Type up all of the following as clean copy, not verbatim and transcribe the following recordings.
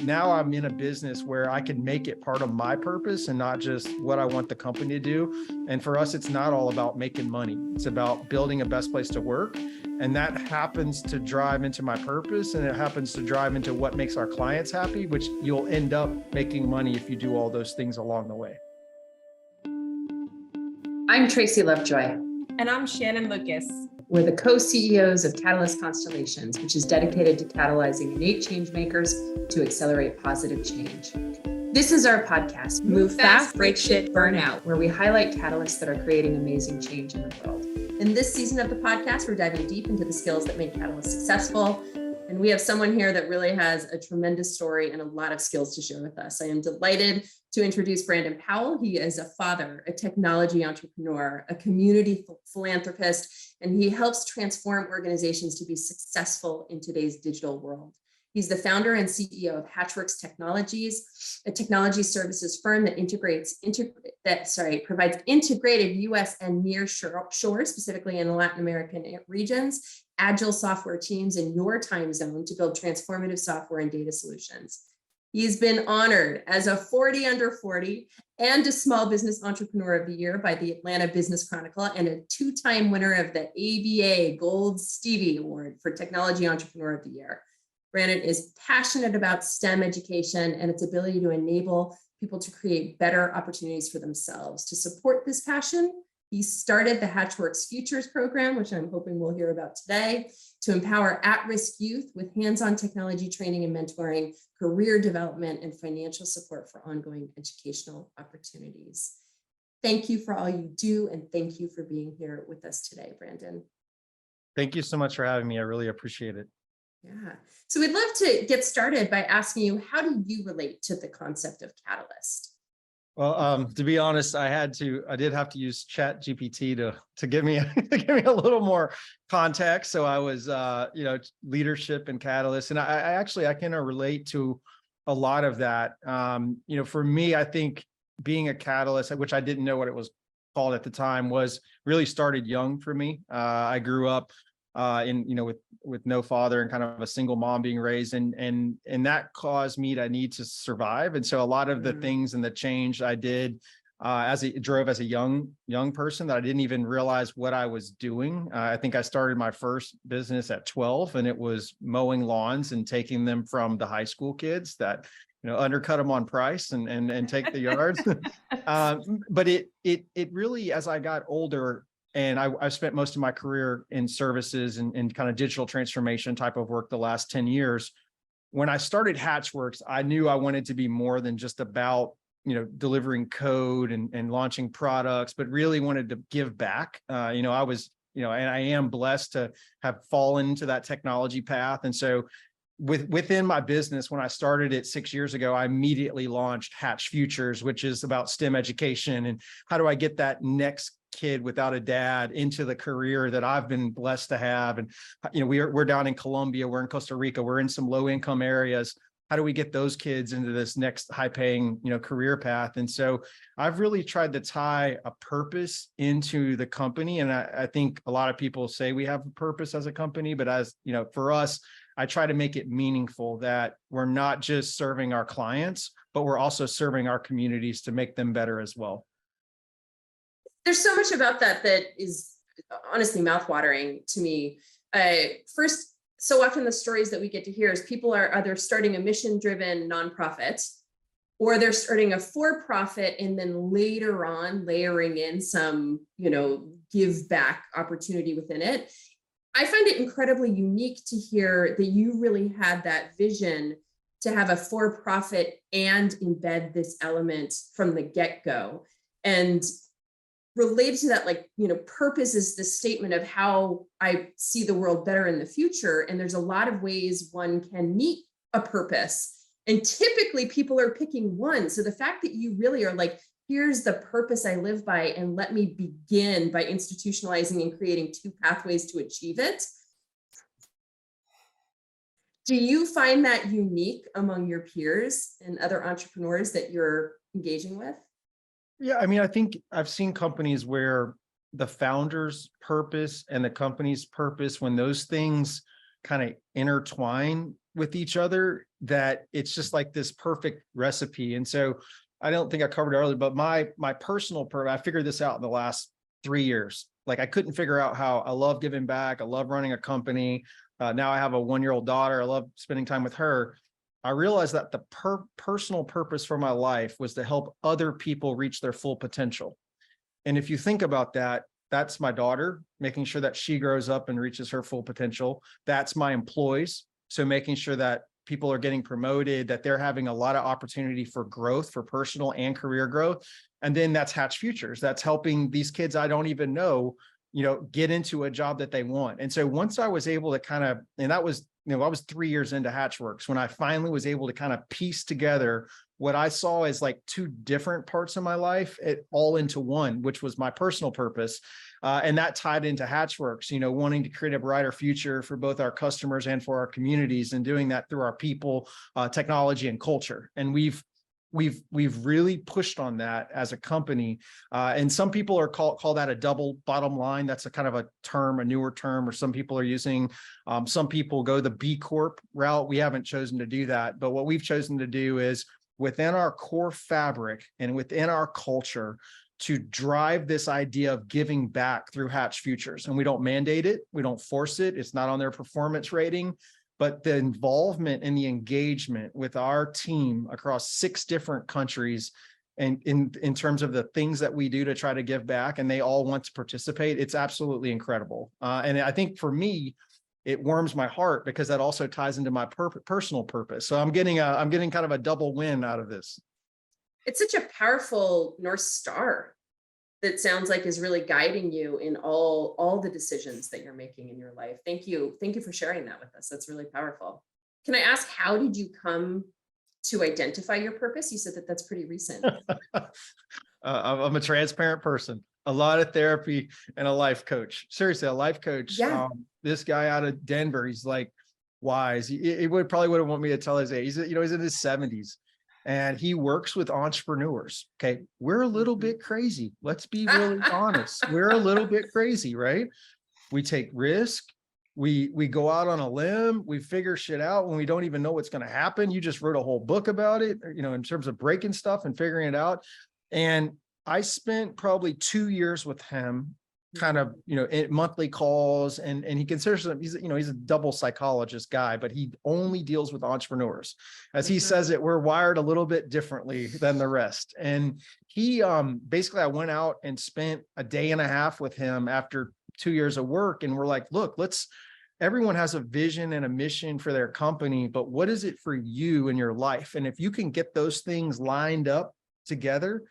now I'm in a business where I can make it part of my purpose and not just what I want the company to do. And for us, it's not all about making money. It's about building a best place to work. And that happens to drive into my purpose, and it happens to drive into what makes our clients happy, which you'll end up making money if you do all those things along the way. I'm Tracy Lovejoy. And I'm Shannon Lucas. We're the co-CEOs of Catalyst Constellations, which is dedicated to catalyzing innate change makers to accelerate positive change. This is our podcast, Move Fast, Break Shit, Burn Out, where we highlight catalysts that are creating amazing change in the world. In this season of the podcast, we're diving deep into the skills that make catalysts successful. And we have someone here that really has a tremendous story and a lot of skills to share with us. I am delighted to introduce Brandon Powell. He is a father, a technology entrepreneur, a community philanthropist, and he helps transform organizations to be successful in today's digital world. He's the founder and CEO of HatchWorks Technologies, a technology services firm that provides integrated US and near shore, specifically in the Latin American regions, agile software teams in your time zone to build transformative software and data solutions. He's been honored as a 40 under 40 and a Small Business Entrepreneur of the Year by the Atlanta Business Chronicle, and a two-time winner of the ABA Gold Stevie Award for Technology Entrepreneur of the Year. Brandon is passionate about STEM education and its ability to enable people to create better opportunities for themselves. To support this passion, he started the HatchWorks Futures program, which I'm hoping we'll hear about today, to empower at-risk youth with hands-on technology training and mentoring, career development, and financial support for ongoing educational opportunities. Thank you for all you do, and thank you for being here with us today, Brandon. Thank you so much for having me. I really appreciate it. Yeah. So we'd love to get started by asking you, how do you relate to the concept of catalyst? Well, to be honest, I did have to use Chat GPT to give me to give me a little more context. So I was, leadership and catalyst, and I can relate to a lot of that. For me, I think being a catalyst, which I didn't know what it was called at the time, was really started young for me. I grew up with no father and kind of a single mom being raised, and that caused me to need to survive. And so a lot of the things and the change I did as a young person that I didn't even realize what I was doing. I think I started my first business at 12, and it was mowing lawns and taking them from the high school kids that undercut them on price and take the yards. But it really, as I got older, and I've spent most of my career in services and kind of digital transformation type of work the last 10 years. When I started HatchWorks, I knew I wanted to be more than just about, delivering code and launching products, but really wanted to give back. I was, and I am blessed to have fallen into that technology path. And so within my business, when I started it 6 years ago, I immediately launched Hatch Futures, which is about STEM education and how do I get that next kid without a dad into the career that I've been blessed to have. And we're down in Colombia, we're in Costa Rica, we're in some low income areas. How do we get those kids into this next high paying career path? And so I've really tried to tie a purpose into the company. And I think a lot of people say we have a purpose as a company, but as for us, I try to make it meaningful, that we're not just serving our clients, but we're also serving our communities to make them better as well. There's so much about that is honestly mouthwatering to me. First, so often the stories that we get to hear is people are either starting a mission-driven nonprofit, or they're starting a for-profit and then later on layering in some, give back opportunity within it. I find it incredibly unique to hear that you really had that vision to have a for-profit and embed this element from the get-go. And related to that, purpose is the statement of how I see the world better in the future. And there's a lot of ways one can meet a purpose. And typically people are picking one. So the fact that you really are like, here's the purpose I live by, and let me begin by institutionalizing and creating two pathways to achieve it. Do you find that unique among your peers and other entrepreneurs that you're engaging with? Yeah, I think I've seen companies where the founder's purpose and the company's purpose, when those things kind of intertwine, with each other that it's just like this perfect recipe. And so I don't think I covered it earlier, but my personal I figured this out in the last 3 years. Like I couldn't figure out how. I love giving back. I love running a company. Now I have a 1-year-old daughter. I love spending time with her. I realized that the personal purpose for my life was to help other people reach their full potential. And if you think about that, that's my daughter, making sure that she grows up and reaches her full potential. That's my employees. So making sure that people are getting promoted, that they're having a lot of opportunity for growth, for personal and career growth. And then that's Hatch Futures. That's helping these kids I don't even know, get into a job that they want. And so once I was able to kind of, and that was, I was 3 years into HatchWorks when I finally was able to kind of piece together what I saw as like two different parts of my life, it all into one, which was my personal purpose. And that tied into HatchWorks, wanting to create a brighter future for both our customers and for our communities, and doing that through our people, technology, and culture. And we've really pushed on that as a company. And some people are call that a double bottom line. That's a kind of a term, a newer term, or some people are using. Some people go the B Corp route. We haven't chosen to do that. But what we've chosen to do is within our core fabric and within our culture to drive this idea of giving back through Hatch Futures. And we don't mandate it. We don't force it. It's not on their performance rating. But the involvement and the engagement with our team across 6 different countries and in terms of the things that we do to try to give back, and they all want to participate, it's absolutely incredible. And I think for me, it warms my heart because that also ties into my personal purpose. So I'm getting kind of a double win out of this. It's such a powerful North Star that sounds like is really guiding you in all the decisions that you're making in your life. Thank you for sharing that with us. That's really powerful. Can I ask, how did you come to identify your purpose? You said that that's pretty recent. I'm a transparent person. A lot of therapy and a life coach. Seriously, a life coach. Yeah. This guy out of Denver, he's like wise. He probably wouldn't want me to tell his age. He's in his 70s. And he works with entrepreneurs. Okay. We're a little bit crazy. Let's be really honest. We're a little bit crazy, right? We take risk. We go out on a limb. We figure shit out when we don't even know what's going to happen. You just wrote a whole book about it, in terms of breaking stuff and figuring it out. And I spent probably 2 years with him, kind of, in monthly calls, and he considers him, he's a double psychologist guy, but he only deals with entrepreneurs. As he says it, we're wired a little bit differently than the rest. And he, basically I went out and spent a day and a half with him after 2 years of work. And we're like, look, everyone has a vision and a mission for their company, but what is it for you in your life? And if you can get those things lined up together,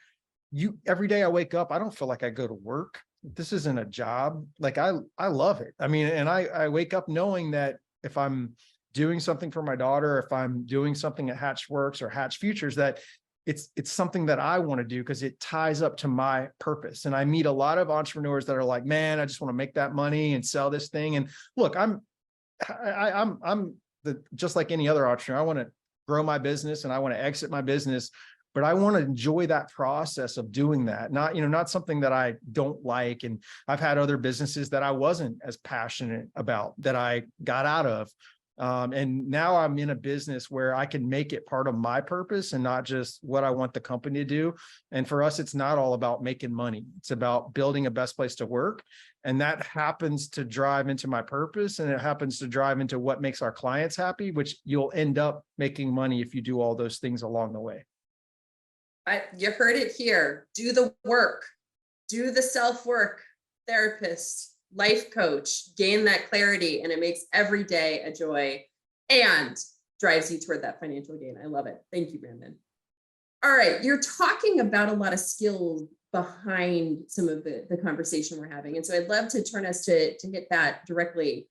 every day I wake up, I don't feel like I go to work. This isn't a job. Like I love it. I mean, and I wake up knowing that if I'm doing something for my daughter, if I'm doing something at HatchWorks or Hatch Futures, that it's something that I want to do because it ties up to my purpose. And I meet a lot of entrepreneurs that are like, man, I just want to make that money and sell this thing. And look, I'm just like any other entrepreneur. I want to grow my business and I want to exit my business. But I want to enjoy that process of doing that, not something that I don't like. And I've had other businesses that I wasn't as passionate about that I got out of. And now I'm in a business where I can make it part of my purpose and not just what I want the company to do. And for us, it's not all about making money. It's about building a best place to work. And that happens to drive into my purpose. And it happens to drive into what makes our clients happy, which you'll end up making money if you do all those things along the way. You heard it here. Do the work, do the self-work, therapist, life coach, gain that clarity, and it makes every day a joy and drives you toward that financial gain. I love it. Thank you, Brandon. All right. You're talking about a lot of skills behind some of the conversation we're having. And so I'd love to turn us to hit that directly.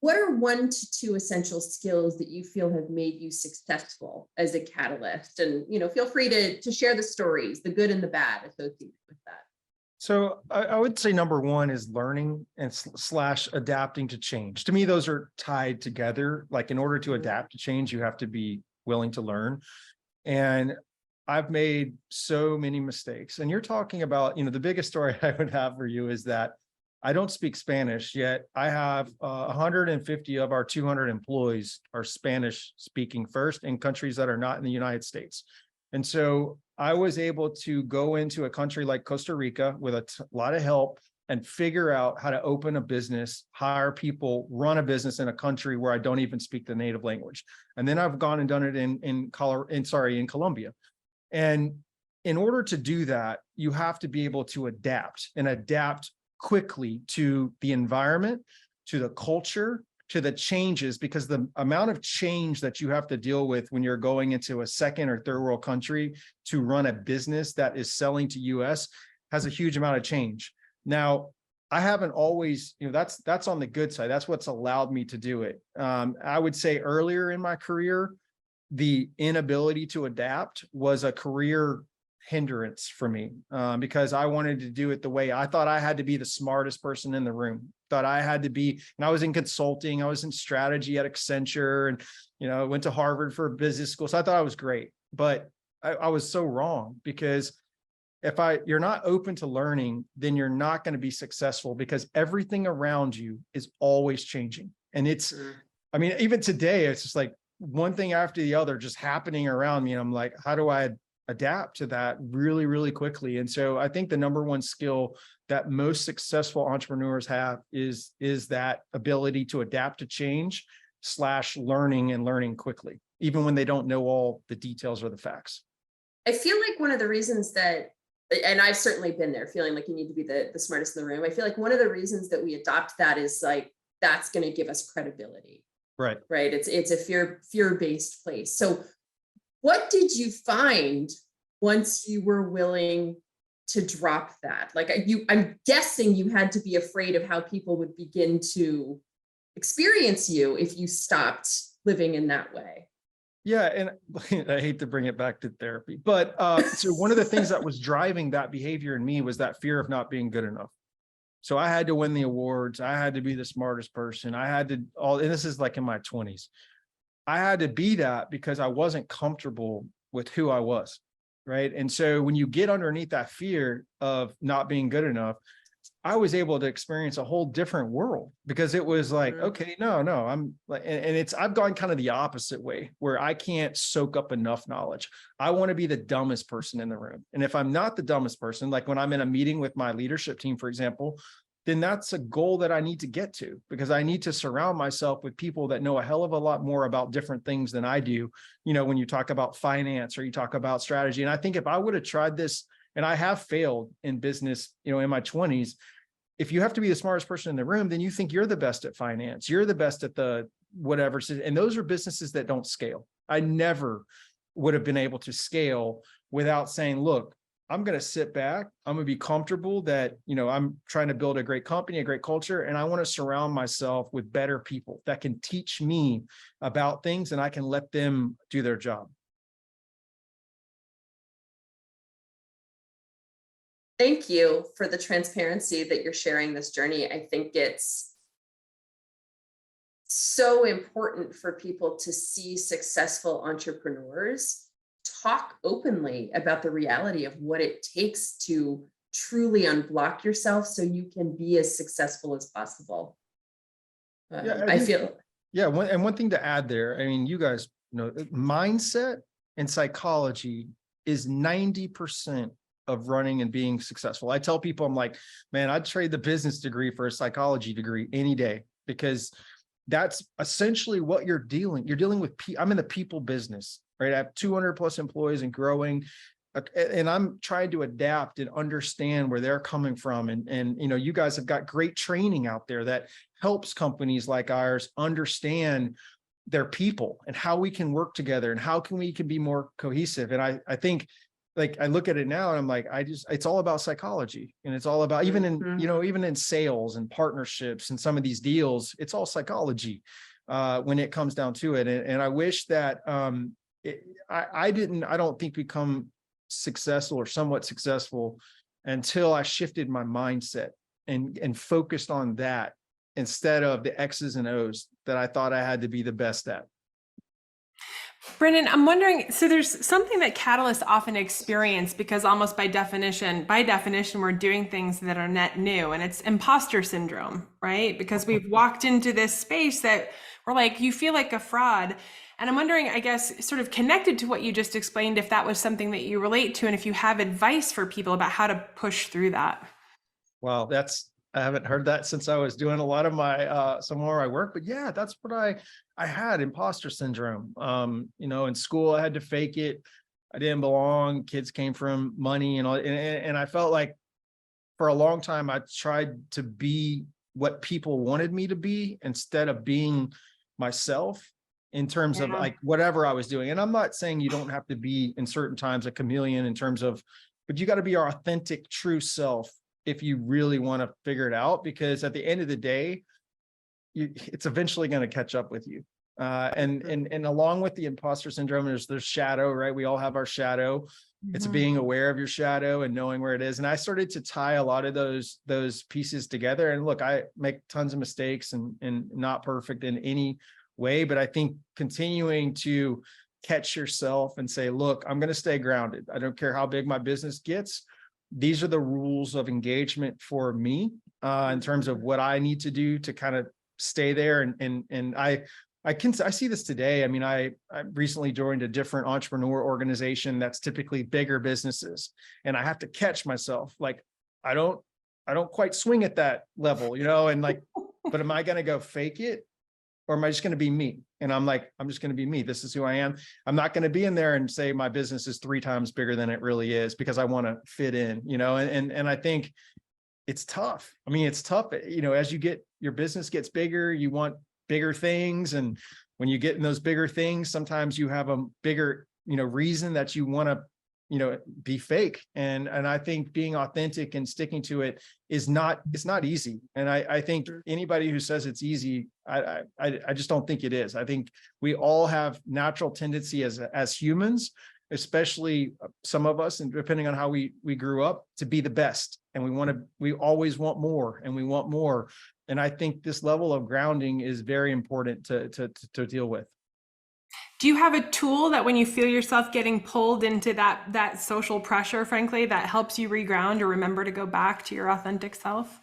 What are 1 to 2 essential skills that you feel have made you successful as a catalyst? And, feel free to share the stories, the good and the bad associated with that. So I would say number 1 is learning and / adapting to change. To me, those are tied together. Like in order to adapt to change, you have to be willing to learn. And I've made so many mistakes. And you're talking about, the biggest story I would have for you is that I don't speak Spanish yet. I have 150 of our 200 employees are Spanish speaking first in countries that are not in the United States. And so I was able to go into a country like Costa Rica with a lot of help and figure out how to open a business, hire people, run a business in a country where I don't even speak the native language. And then I've gone and done it in Colombia. And in order to do that, you have to be able to adapt quickly to the environment, to the culture, to the changes, because the amount of change that you have to deal with when you're going into a second or third world country to run a business that is selling to US has a huge amount of change. Now, I haven't always, that's on the good side. That's what's allowed me to do it. I would say earlier in my career, the inability to adapt was a career hindrance for me, because I wanted to do it the way I thought. I had to be the smartest person in the room. Thought I had to be, and I was in consulting, I was in strategy at Accenture, and went to Harvard for business school. So I thought I was great, but I was so wrong, because if you're not open to learning, then you're not going to be successful, because everything around you is always changing. And it's, I mean, even today, it's just like one thing after the other just happening around me. And I'm like, how do I adapt to that really, really quickly? And so I think the number one skill that most successful entrepreneurs have is that ability to adapt to change / learning and learning quickly, even when they don't know all the details or the facts. I feel like one of the reasons that, and I've certainly been there, feeling like you need to be the smartest in the room. I feel like one of the reasons that we adopt that is like, that's going to give us credibility. Right. Right. It's a fear-based place. So what did you find once you were willing to drop that? Like I'm guessing you had to be afraid of how people would begin to experience you if you stopped living in that way. Yeah. And I hate to bring it back to therapy, but so one of the things that was driving that behavior in me was that fear of not being good enough. So I had to win the awards. I had to be the smartest person. I had to and this is like in my 20s. I had to be that because I wasn't comfortable with who I was. Right. And so when you get underneath that fear of not being good enough, I was able to experience a whole different world, because it was like, okay, no, I'm like, and I've gone kind of the opposite way, where I can't soak up enough knowledge. I want to be the dumbest person in the room. And if I'm not the dumbest person, like when I'm in a meeting with my leadership team, for example, then that's a goal that I need to get to, because I need to surround myself with people that know a hell of a lot more about different things than I do. When you talk about finance or you talk about strategy. And I think if I would have tried this, and I have failed in business, in my 20s, if you have to be the smartest person in the room, then you think you're the best at finance, you're the best at the whatever. And those are businesses that don't scale. I never would have been able to scale without saying, look, I'm going to sit back. I'm going to be comfortable that, I'm trying to build a great company, a great culture, and I want to surround myself with better people that can teach me about things, and I can let them do their job. Thank you for the transparency that you're sharing this journey. I think it's so important for people to see successful entrepreneurs talk openly about the reality of what it takes to truly unblock yourself so you can be as successful as possible. I feel. Yeah. One thing to add there, I mean, you guys know, mindset and psychology is 90% of running and being successful. I tell people, I'm like, man, I'd trade the business degree for a psychology degree any day, because that's essentially what you're dealing with. I'm in the people business, right? I have 200 plus employees and growing, and I'm trying to adapt and understand where they're coming from. And you guys have got great training out there that helps companies like ours understand their people and how we can work together and how we can be more cohesive. And I think, like, I look at it now and I'm like, it's all about psychology, and it's all about even in sales and partnerships and some of these deals, it's all psychology when it comes down to it. And I wish that I don't think become successful or somewhat successful until I shifted my mindset and focused on that instead of the X's and O's that I thought I had to be the best at. Brendan, I'm wondering, so there's something that catalysts often experience because almost by definition, we're doing things that are net new, and it's imposter syndrome, right? Because we've walked into this space that we're like, you feel like a fraud. And I'm wondering, I guess, sort of connected to what you just explained, if that was something that you relate to, and if you have advice for people about how to push through that. Wow, I haven't heard that since I was doing a lot of my some more of my work, but yeah, that's what I had, imposter syndrome. In school I had to fake it. I didn't belong. Kids came from money and all, and I felt like for a long time I tried to be what people wanted me to be instead of being myself in terms of Yeah. like whatever I was doing. And I'm not saying you don't have to be in certain times a chameleon in terms of, but you got to be your authentic, true self if you really want to figure it out, because at the end of the day, it's eventually going to catch up with you. And along with the imposter syndrome, there's shadow, right? We all have our shadow. It's being aware of your shadow and knowing where it is. And I started to tie a lot of those pieces together. And look, I make tons of mistakes and not perfect in any way, but I think continuing to catch yourself and say, look, I'm going to stay grounded. I don't care how big my business gets. These are the rules of engagement for me in terms of what I need to do to kind of stay there. And I see this today. I mean, I recently joined a different entrepreneur organization that's typically bigger businesses, and I have to catch myself. Like, I don't quite swing at that level, and like, but am I going to go fake it, or am I just going to be me? And I'm like, I'm just going to be me. This is who I am. I'm not going to be in there and say my business is 3 times bigger than it really is because I want to fit in, and I think it's tough. I mean, it's tough, as your business gets bigger, you want bigger things. And when you get in those bigger things, sometimes you have a bigger, reason that you want to, be fake. And I think being authentic and sticking to it it's not easy. And I think anybody who says it's easy, I just don't think it is. I think we all have natural tendency as humans, especially some of us, and depending on how we grew up, to be the best. And we always want more, and we want more. And I think this level of grounding is very important to deal with. Do you have a tool that when you feel yourself getting pulled into that social pressure, frankly, that helps you reground or remember to go back to your authentic self?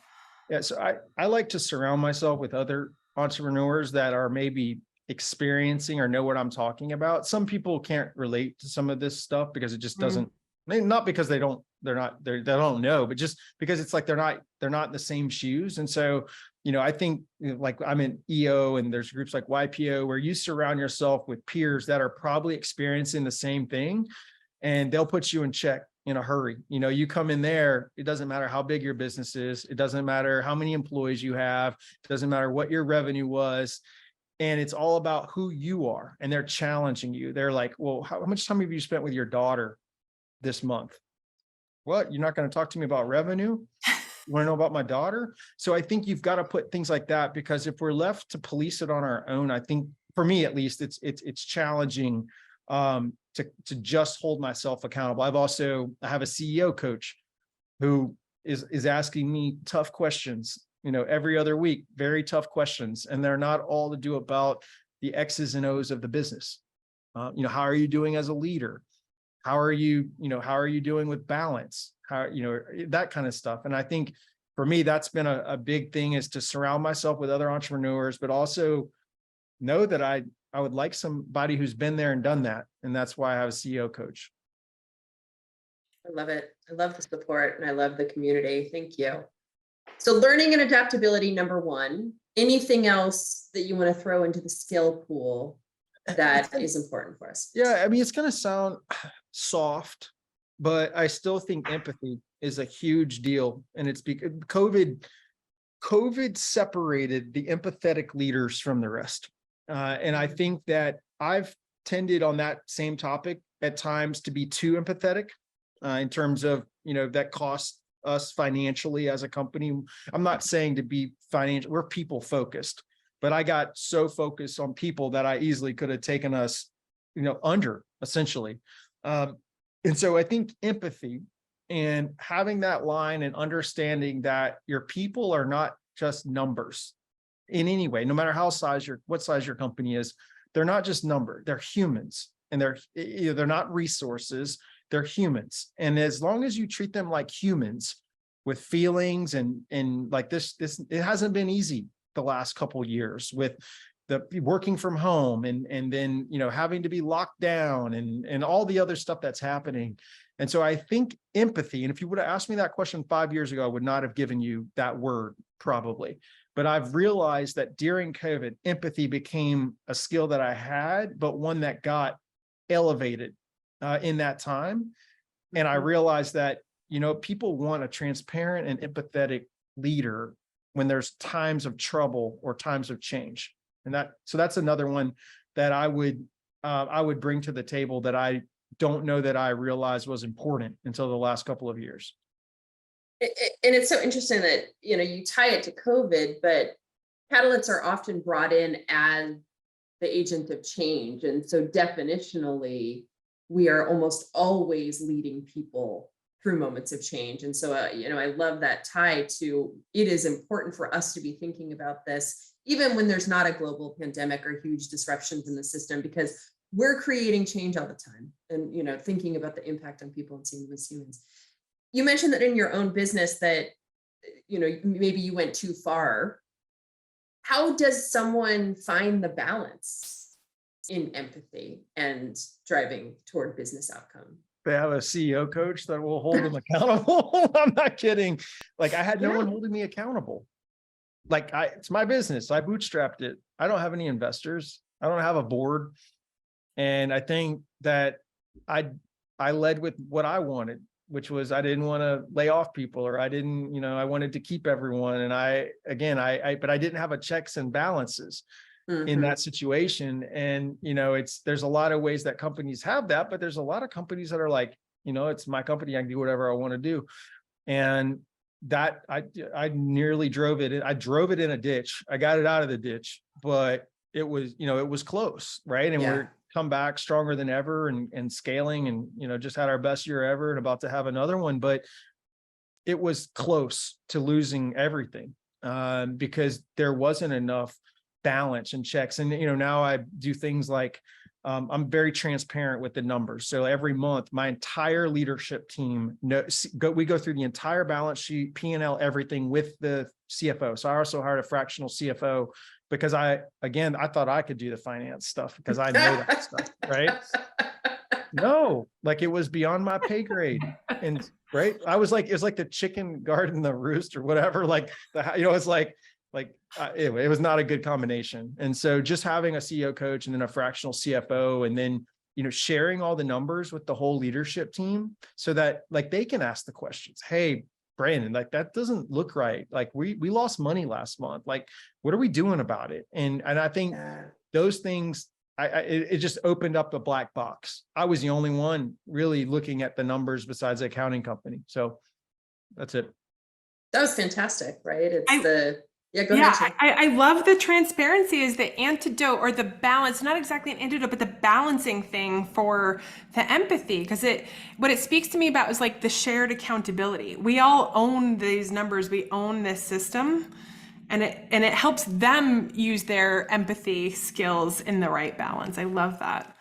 Yeah, so I like to surround myself with other entrepreneurs that are maybe experiencing or know what I'm talking about. Some people can't relate to some of this stuff because it just doesn't, not because they don't know, but just because it's like they're not in the same shoes. And so, I think like I'm in EO and there's groups like YPO where you surround yourself with peers that are probably experiencing the same thing, and they'll put you in check in a hurry. You come in there, it doesn't matter how big your business is. It doesn't matter how many employees you have. It doesn't matter what your revenue was. And it's all about who you are. And they're challenging you. They're like, well, how much time have you spent with your daughter this month? What? You're not going to talk to me about revenue? You want to know about my daughter? So I think you've got to put things like that, because if we're left to police it on our own, I think for me, at least, it's challenging to just hold myself accountable. I have a CEO coach who is asking me tough questions, every other week, very tough questions. And they're not all to do about the X's and O's of the business. How are you doing as a leader? How are you doing with balance? That kind of stuff. And I think for me, that's been a big thing, is to surround myself with other entrepreneurs, but also know that I would like somebody who's been there and done that. And that's why I have a CEO coach. I love it. I love the support and I love the community. Thank you. So learning and adaptability, number one. Anything else that you want to throw into the skill pool that is important for us? Yeah, I mean, it's going to sound soft, but I still think empathy is a huge deal. And it's because COVID separated the empathetic leaders from the rest. And I think that I've tended on that same topic at times to be too empathetic in terms of, that costs us financially as a company. I'm not saying to be financial, we're people focused, but I got so focused on people that I easily could have taken us, under, essentially. And so I think empathy and having that line and understanding that your people are not just numbers in any way, no matter what size your company is, they're not just number, they're humans, and they're not resources, they're humans. And as long as you treat them like humans with feelings and like this, it hasn't been easy the last couple of years with the working from home and then, having to be locked down and all the other stuff that's happening. And so I think empathy, and if you would have asked me that question 5 years ago, I would not have given you that word probably. But I've realized that during COVID, empathy became a skill that I had, but one that got elevated in that time. And I realized that, people want a transparent and empathetic leader when there's times of trouble or times of change. And that's another one that I would bring to the table that I don't know that I realized was important until the last couple of years. And it's so interesting that, you tie it to COVID, but catalysts are often brought in as the agent of change. And so definitionally, we are almost always leading people through moments of change. And so, I love that tie to, it is important for us to be thinking about this, even when there's not a global pandemic or huge disruptions in the system, because we're creating change all the time and, thinking about the impact on people and seeing them as humans. You mentioned that in your own business that, maybe you went too far. How does someone find the balance in empathy and driving toward business outcome? They have a CEO coach that will hold them accountable. I'm not kidding. Like I had no one holding me accountable. Like it's my business. I bootstrapped it. I don't have any investors. I don't have a board. And I think that I led with what I wanted, which was I didn't want to lay off people, or I didn't, I wanted to keep everyone. And but I didn't have a checks and balances in that situation. And, there's a lot of ways that companies have that, but there's a lot of companies that are like, it's my company. I can do whatever I want to do. And that I nearly drove it. I drove it in a ditch. I got it out of the ditch, but it was, it was close. Right. And we're come back stronger than ever and scaling and, just had our best year ever and about to have another one, but it was close to losing everything because there wasn't enough balance and checks. And, now I do things like I'm very transparent with the numbers. So every month, my entire leadership team we go through the entire balance sheet, P&L, everything with the CFO. So I also hired a fractional CFO because I thought I could do the finance stuff because I know that stuff, right? No, like it was beyond my pay grade. And right. It was like the chicken guarding the roost or whatever. Like, it's it was not a good combination. And so just having a CEO coach and then a fractional CFO, and then, sharing all the numbers with the whole leadership team so that like they can ask the questions. Hey, Brandon, like that doesn't look right. Like we lost money last month. Like, what are we doing about it? And I think those things, it just opened up the black box. I was the only one really looking at the numbers besides the accounting company. So that's it. That was fantastic, right? Go ahead. I love the transparency as the antidote or the balance, not exactly an antidote, but the balancing thing for the empathy. Because what it speaks to me about is like the shared accountability. We all own these numbers. We own this system, and it helps them use their empathy skills in the right balance. I love that.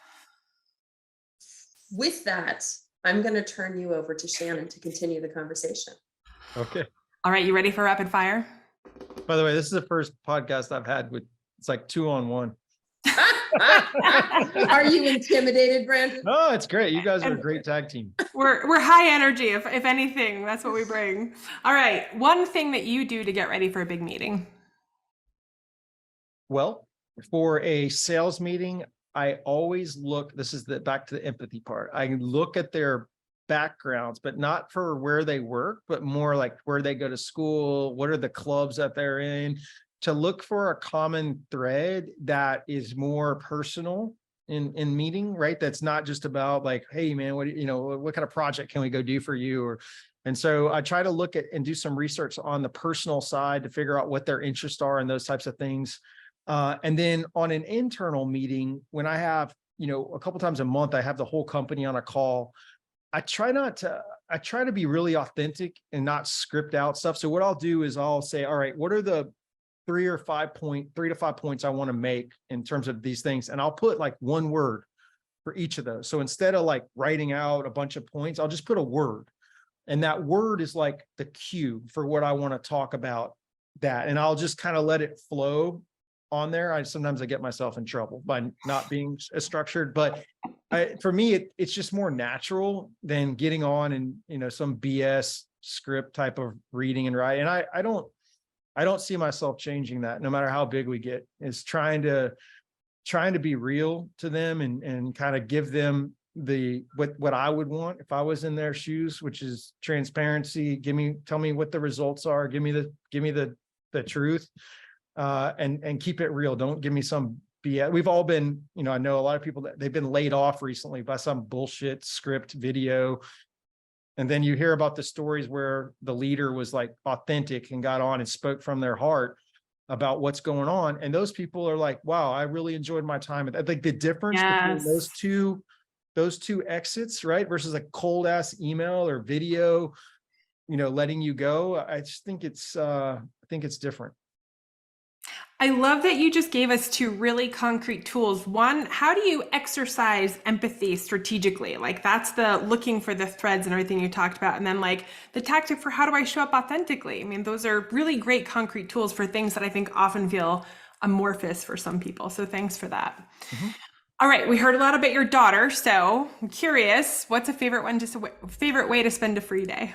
With that, I'm going to turn you over to Shannon to continue the conversation. Okay. All right. You ready for rapid fire? By the way, this is the first podcast I've had it's like 2-on-1. Are you intimidated, Brandon? No, it's great. You guys are a great tag team. We're high energy. If anything, that's what we bring. All right. One thing that you do to get ready for a big meeting. Well, for a sales meeting, I always look, back to the empathy part. I look at their backgrounds, but not for where they work, but more like where they go to school, what are the clubs that they're in, to look for a common thread that is more personal in meeting, right? That's not just about like, hey man, what kind of project can we go do for you? And so I try to look at and do some research on the personal side to figure out what their interests are and those types of things. And then on an internal meeting, when I have, a couple times a month, I have the whole company on a call. I try to be really authentic and not script out stuff. So what I'll do is I'll say, all right, what are the 3 to 5 points I want to make in terms of these things. And I'll put like one word for each of those. So instead of like writing out a bunch of points, I'll just put a word. And that word is like the cue for what I want to talk about that. And I'll just kind of let it flow on there. Sometimes I get myself in trouble by not being as structured, but for me, it's just more natural than getting on and, some BS script type of reading and writing. And I don't see myself changing that no matter how big we get. Is trying to be real to them and kind of give them what I would want if I was in their shoes, which is transparency. Tell me what the results are. Give me the truth, and keep it real. Don't give me some BS. We've all been, I know a lot of people that they've been laid off recently by some bullshit script video. And then you hear about the stories where the leader was like authentic and got on and spoke from their heart about what's going on. And those people are like, wow, I really enjoyed my time. I think the difference between those two exits, right, versus a cold ass email or video, letting you go. I just think it's different. I love that you just gave us two really concrete tools. One, how do you exercise empathy strategically? Like that's the looking for the threads and everything you talked about. And then like the tactic for how do I show up authentically? I mean, those are really great concrete tools for things that I think often feel amorphous for some people. So thanks for that. Mm-hmm. All right, we heard a lot about your daughter. So I'm curious, what's a favorite way to spend a free day?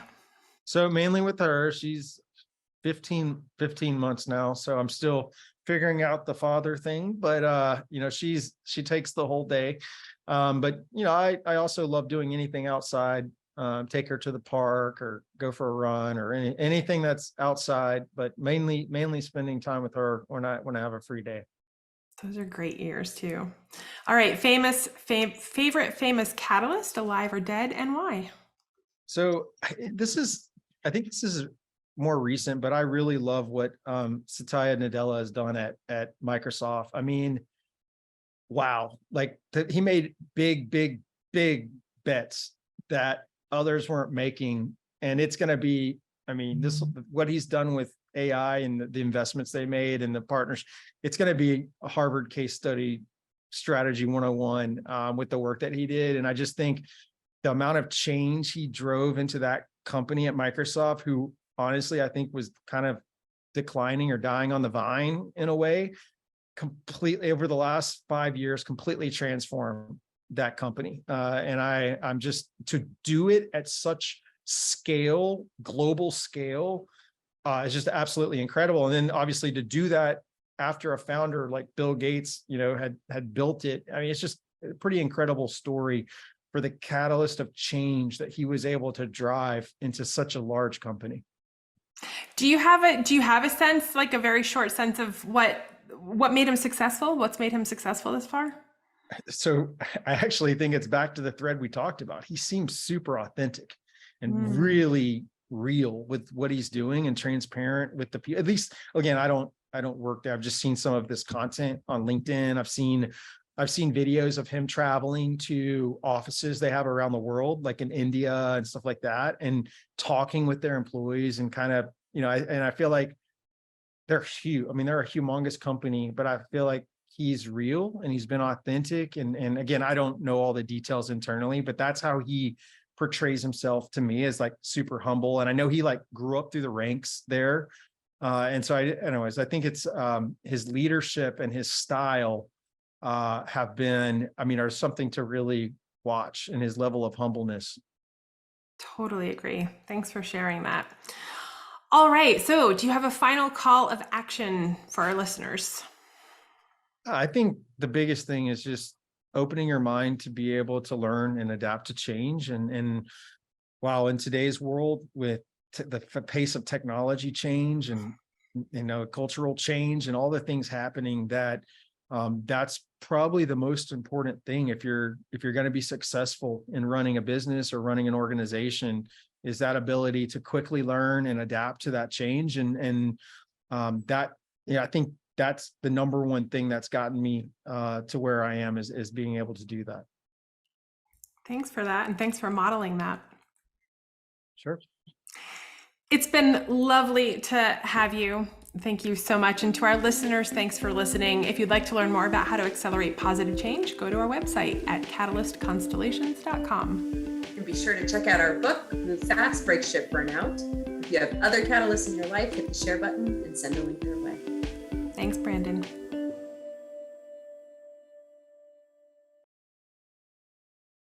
So mainly with her, she's 15 months now. So I'm still figuring out the father thing, but she takes the whole day. But I also love doing anything outside, take her to the park or go for a run or anything that's outside, but mainly spending time with her when I have a free day. Those are great years too. All right, favorite famous catalyst, alive or dead, and why? So I think this is more recent, but I really love what Satya Nadella has done at Microsoft. I mean, wow, like he made big bets that others weren't making. And it's going to be, what he's done with AI and the investments they made and the partners, it's going to be a Harvard case study, strategy 101 with the work that he did. And I just think the amount of change he drove into that company at Microsoft, who honestly, I think was kind of declining or dying on the vine in a way, completely over the last 5 years, completely transformed that company. And I'm just to do it at such scale, global scale, is just absolutely incredible. And then obviously to do that after a founder like Bill Gates, had built it. I mean, it's just a pretty incredible story for the catalyst of change that he was able to drive into such a large company. Do you have a sense, like a very short sense of what made him successful? What's made him successful this far? So I actually think it's back to the thread we talked about. He seems super authentic and really real with what he's doing and transparent with the people. At least, again, I don't work there. I've just seen some of this content on LinkedIn. I've seen videos of him traveling to offices they have around the world, like in India and stuff like that, and talking with their employees and kind of, I feel like they're huge. I mean, they're a humongous company, but I feel like he's real and he's been authentic. And again, I don't know all the details internally, but that's how he portrays himself to me, as like super humble. And I know he like grew up through the ranks there. And so I think it's his leadership and his style have been, are something to really watch, and his level of humbleness. Totally agree. Thanks for sharing that. All right. So do you have a final call of action for our listeners? I think the biggest thing is just opening your mind to be able to learn and adapt to change. And while in today's world with the pace of technology change and, cultural change and all the things happening, that that's probably the most important thing if you're going to be successful in running a business or running an organization, is that ability to quickly learn and adapt to that change. And that, I think that's the number one thing that's gotten me to where I am, is being able to do that. Thanks for that. And thanks for modeling that. Sure. It's been lovely to have you. Thank you so much. And to our listeners, thanks for listening. If you'd like to learn more about how to accelerate positive change, go to our website at catalystconstellations.com. And be sure to check out our book, Move Fast, Break Shift, Burnout. If you have other catalysts in your life, hit the share button and send a link their way. Thanks, Brandon.